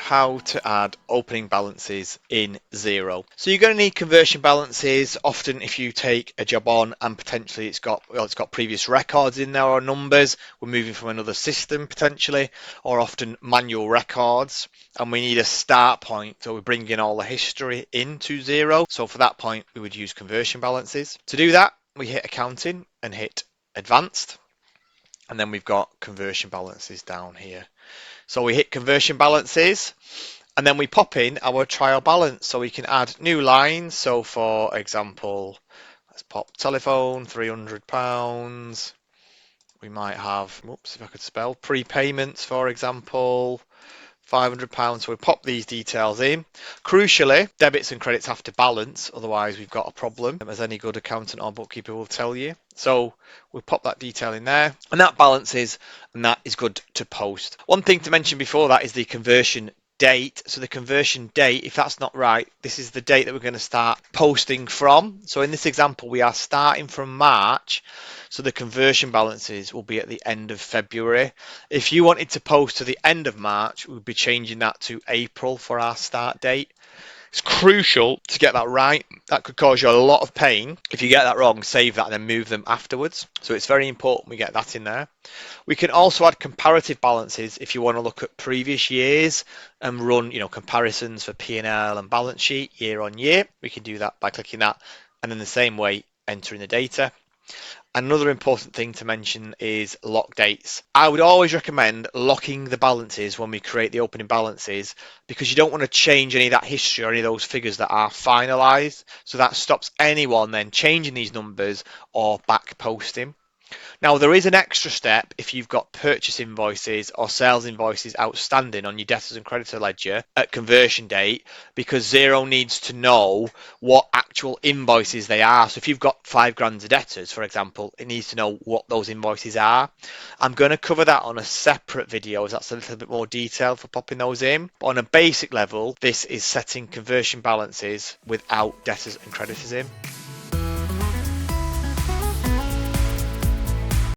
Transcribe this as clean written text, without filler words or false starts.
how to add opening balances in Xero. So you're going to need conversion balances. Often if you take a job on and potentially it's got previous records in there or numbers, we're moving from another system potentially, or often manual records, and we need a start point, so we're bringing all the history into Xero. So for that point we would use conversion balances. To do that, we hit accounting and hit advanced, and then we've got conversion balances down here. So we hit conversion balances, and then we pop in our trial balance, so we can add new lines. So for example, let's pop telephone, £300. We might have, whoops, if I could spell, prepayments, for example, £500. So we pop these details in. Crucially, debits and credits have to balance, otherwise we've got a problem, as any good accountant or bookkeeper will tell you. So we'll pop that detail in there, and that balances, and that is good to post. One thing to mention before that is the conversion date. So the conversion date, if that's not right, this is the date that we're going to start posting from. So in this example, we are starting from March, so the conversion balances will be at the end of February. If you wanted to post to the end of March, we'd be changing that to April for our start date. It's crucial to get that right. That could cause you a lot of pain. If you get that wrong, save that and then move them afterwards. So it's very important we get that in there. We can also add comparative balances if you want to look at previous years and run, comparisons for P&L and balance sheet year on year. We can do that by clicking that, and in the same way, entering the data. Another important thing to mention is lock dates. I would always recommend locking the balances when we create the opening balances, because you don't want to change any of that history or any of those figures that are finalized. So that stops anyone then changing these numbers or back posting. Now, there is an extra step if you've got purchase invoices or sales invoices outstanding on your debtors and creditor ledger at conversion date, because Xero needs to know what actual invoices they are. So if you've got £5,000 of debtors, for example, it needs to know what those invoices are. I'm going to cover that on a separate video, as that's a little bit more detailed for popping those in. But on a basic level, this is setting conversion balances without debtors and creditors in.